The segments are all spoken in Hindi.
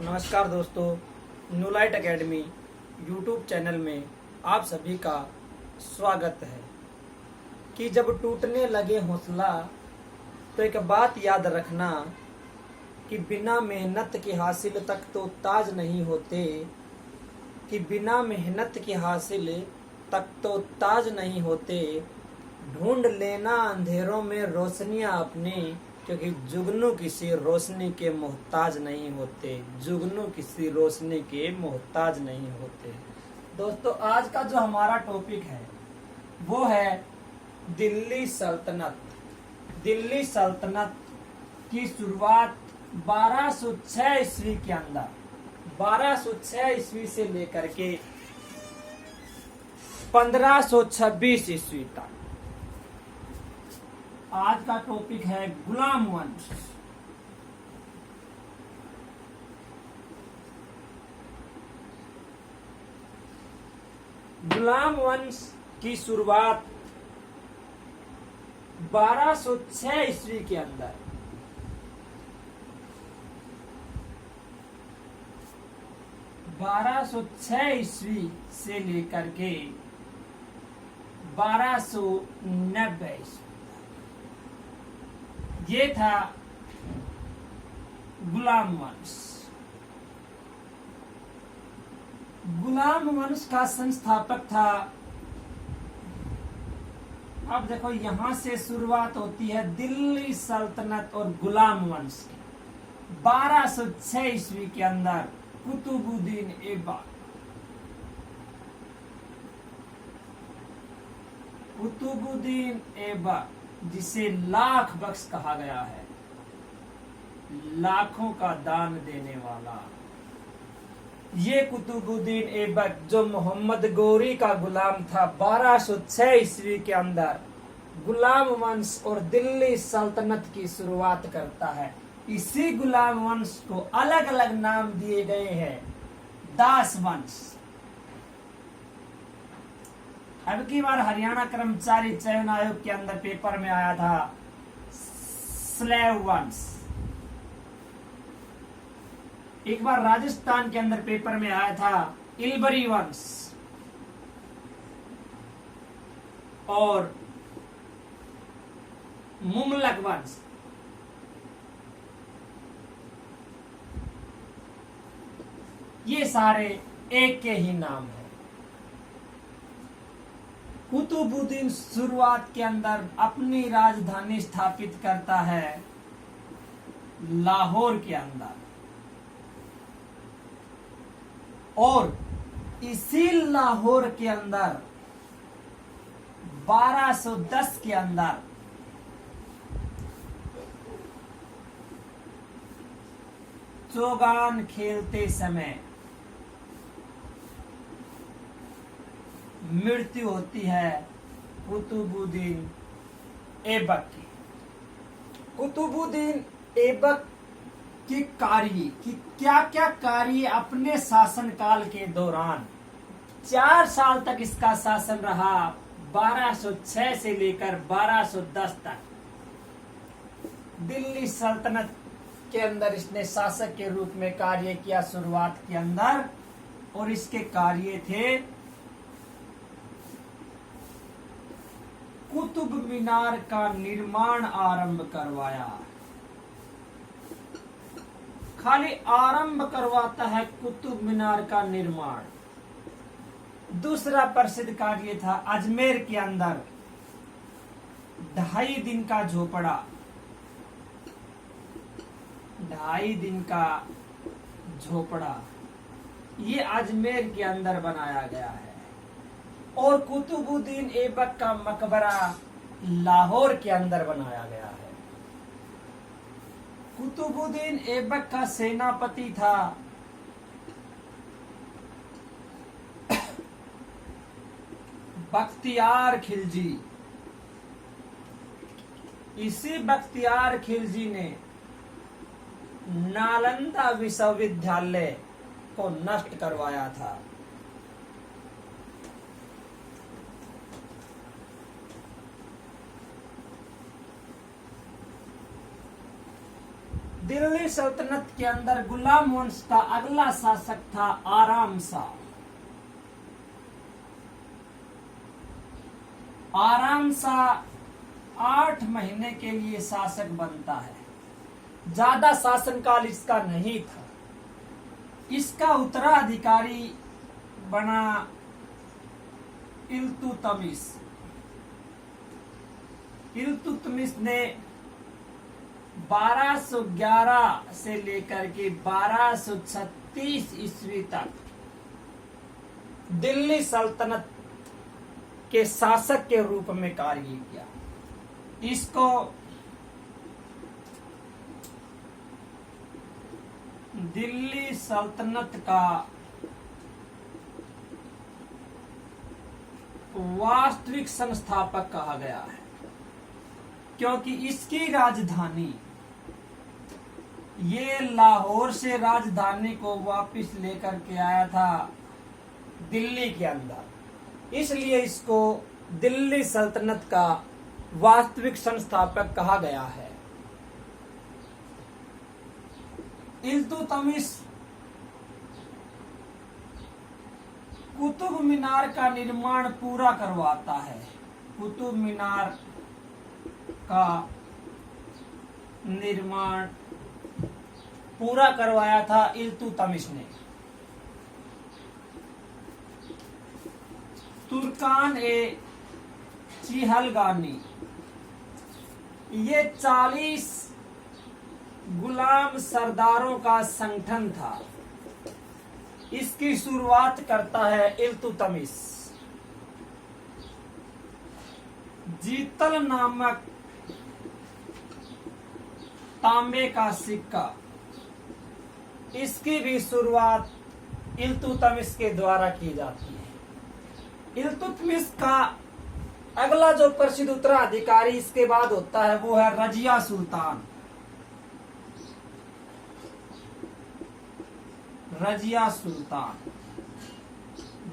नमस्कार दोस्तों, new light academy YouTube channel में आप सभी का स्वागत है। कि जब टूटने लगे हौसला तो एक बात याद रखना कि बिना मेहनत के हासिल तक तो ताज नहीं होते, कि बिना मेहनत के हासिल तक तो ताज नहीं होते। ढूंढ लेना अंधेरों में रोशनियां अपनी, क्योंकि जुगनू किसी रोशनी के मोहताज नहीं होते, जुगनू किसी रोशनी के मोहताज नहीं होते। दोस्तों, आज का जो हमारा टॉपिक है वो है दिल्ली सल्तनत। दिल्ली सल्तनत की शुरुआत 1206 ईस्वी के अंदर 1206 ईस्वी से लेकर के 1526 ईस्वी तक। आज का टॉपिक है गुलाम वंश। गुलाम वंश की शुरुआत 1206 ईस्वी के अंदर 1206 ईस्वी से लेकर के 1290 ईस्वी ये था गुलाम वंश। गुलाम वंश का संस्थापक था, अब देखो यहां से शुरुआत होती है दिल्ली सल्तनत और गुलाम वंश की। 1206 ईस्वी के अंदर कुतुबुद्दीन ऐबक। कुतुबुद्दीन ऐबक जिसे लाख बख्श कहा गया है, लाखों का दान देने वाला। ये कुतुबुद्दीन ऐबक जो मोहम्मद गौरी का गुलाम था, 1206 ईस्वी के अंदर गुलाम वंश और दिल्ली सल्तनत की शुरुआत करता है। इसी गुलाम वंश को अलग अलग नाम दिए गए हैं। दास वंश, अब की बार हरियाणा कर्मचारी चयन आयोग के अंदर पेपर में आया था स्लेव वंश। एक बार राजस्थान के अंदर पेपर में आया था इलबरी वंश और मुमलक वंश। ये सारे एक के ही नाम है। कुतुबुद्दीन शुरुआत के अंदर अपनी राजधानी स्थापित करता है लाहौर के अंदर, और इसी लाहौर के अंदर 1210 के अंदर चौगान खेलते समय मृत्यु होती है कुतुबुद्दीन ऐबक की। कुतुबुद्दीन ऐबक की कार्य की क्या क्या कार्य अपने शासनकाल के दौरान 4 साल तक इसका शासन रहा, 1206 से लेकर 1210 तक। दिल्ली सल्तनत के अंदर इसने शासक के रूप में कार्य किया शुरुआत के अंदर, और इसके कार्य थे कुतुब मीनार का निर्माण आरंभ करवाया। खाली आरंभ करवाता है कुतुब मीनार का निर्माण। दूसरा प्रसिद्ध कार्य था अजमेर के अंदर 2.5 दिन का झोपड़ा। 2.5 दिन का झोपड़ा ये अजमेर के अंदर बनाया गया है। और कुतुबुद्दीन ऐबक का मकबरा लाहौर के अंदर बनाया गया है। कुतुबुद्दीन ऐबक का सेनापति था बख्तियार खिलजी। इसी बख्तियार खिलजी ने नालंदा विश्वविद्यालय को नष्ट करवाया था। दिल्ली सल्तनत के अंदर गुलाम वंश का अगला शासक था आराम शाह। आराम शाह 8 महीने के लिए शासक बनता है। ज्यादा शासनकाल इसका नहीं था। इसका उत्तराधिकारी बना इल्तुतमिश। इल्तुतमिश ने 1211 से लेकर के 1236 ईस्वी तक दिल्ली सल्तनत के शासक के रूप में कार्य किया। इसको दिल्ली सल्तनत का वास्तविक संस्थापक कहा गया है, क्योंकि इसकी राजधानी ये लाहौर से राजधानी को वापस लेकर के आया था दिल्ली के अंदर, इसलिए इसको दिल्ली सल्तनत का वास्तविक संस्थापक कहा गया है। इल्तुतमिश कुतुब मीनार का निर्माण पूरा करवाता है। कुतुब मीनार का निर्माण पूरा करवाया था इल्तुतमिश ने। तुर्कान ए चिहलगानी ये 40 गुलाम सरदारों का संगठन था। इसकी शुरुआत करता है इल्तुतमिश। जीतल नामक तांबे का सिक्का, इसकी भी शुरुआत इल्तुतमिश के द्वारा की जाती है। इल्तुतमिश का अगला जो प्रसिद्ध उत्तराधिकारी इसके बाद होता है वो है रजिया सुल्तान। रजिया सुल्तान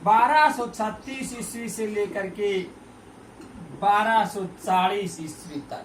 1236 ईस्वी से लेकर के 1240 ईस्वी तक,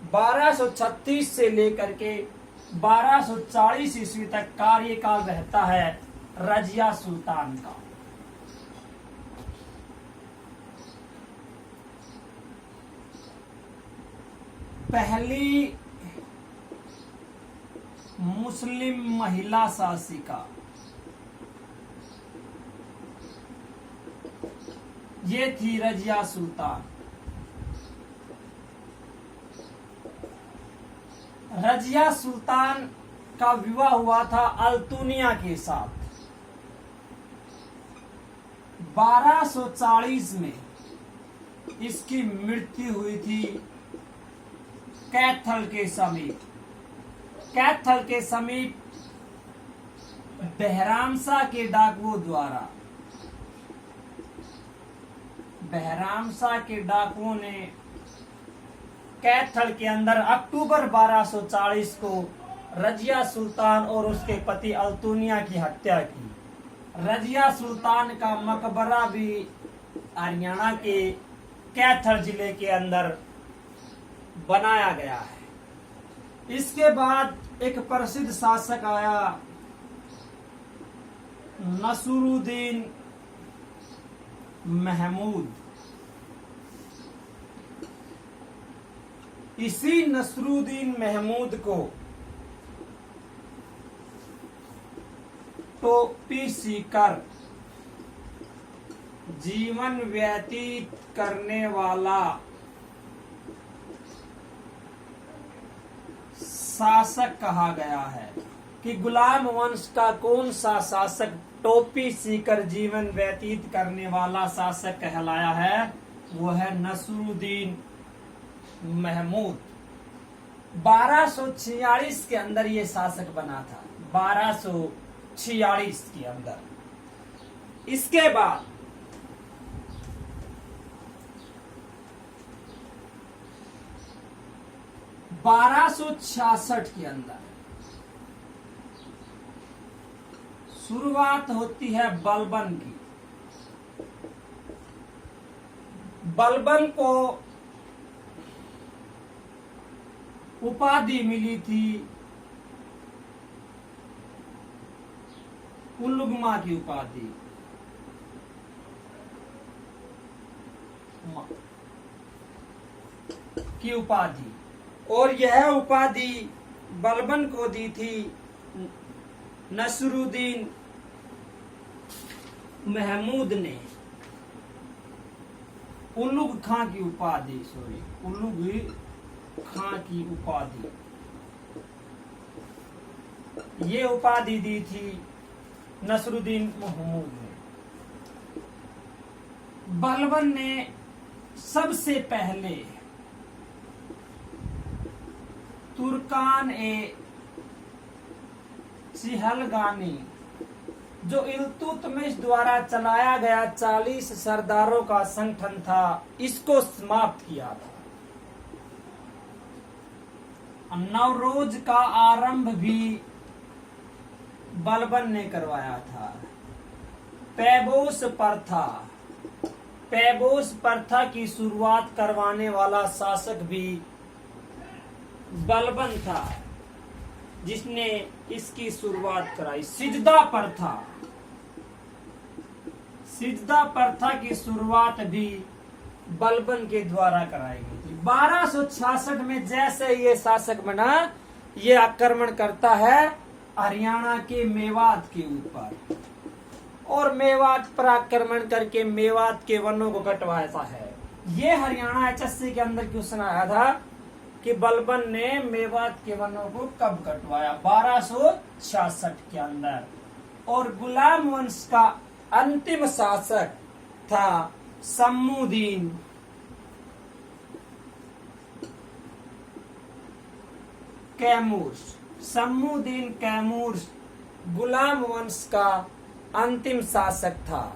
1236 से लेकर के 1240 ईस्वी तक कार्यकाल रहता है रजिया सुल्तान का। पहली मुस्लिम महिला शासिका ये थी रजिया सुल्तान। रजिया सुल्तान का विवाह हुआ था अल्तुनिया के साथ। 1240 में इसकी मृत्यु हुई थी कैथल के समीप। कैथल के समीप बहरामशाह के डाकुओं द्वारा, बहरामशाह के डाकुओं ने कैथल के अंदर अक्टूबर 1240 को रजिया सुल्तान और उसके पति अल्तुनिया की हत्या की। रजिया सुल्तान का मकबरा भी हरियाणा के कैथल जिले के अंदर बनाया गया है। इसके बाद एक प्रसिद्ध शासक आया नसरुद्दीन महमूद। इसी नसरुद्दीन महमूद को टोपी सीकर जीवन व्यतीत करने वाला शासक कहा गया है कि गुलाम वंश का कौन सा शासक टोपी सीकर जीवन व्यतीत करने वाला शासक कहलाया है, वो है नसरुद्दीन महमूद। 1246 के अंदर ये शासक बना था, 1246 के अंदर। इसके बाद 1266 के अंदर शुरुआत होती है बलबन की। बलबन को उपाधि मिली थी उलुगमा की उपाधि, और यह उपाधि बलबन को दी थी नसरुद्दीन महमूद ने। उलुग खां की उपाधि, उलुग खां की उपाधि, ये उपाधि दी थी नसरुद्दीन महमूद ने। बलबन ने सबसे पहले तुर्कान ए सिहलगानी, जो इल्तुतमिश द्वारा चलाया गया 40 सरदारों का संगठन था, इसको समाप्त किया था। नवरोज का आरंभ भी बलबन ने करवाया था। पैबोस प्रथा की शुरुआत करवाने वाला शासक भी बलबन था, जिसने इसकी शुरुआत कराई। सिजदा प्रथा की शुरुआत भी बलबन के द्वारा कराई गई थी। 1266 में जैसे ये शासक बना, ये आक्रमण करता है हरियाणा के मेवात के ऊपर, और मेवात पर आक्रमण करके मेवात के वनों को कटवाया है। ये हरियाणा HSC के अंदर क्वेश्चन आया था कि बलबन ने मेवात के वनों को कब कटवाया, 1266 के अंदर। और गुलाम वंश का अंतिम शासक था शम्मुद्दीन कैमूर गुलाम वंश का अंतिम शासक था।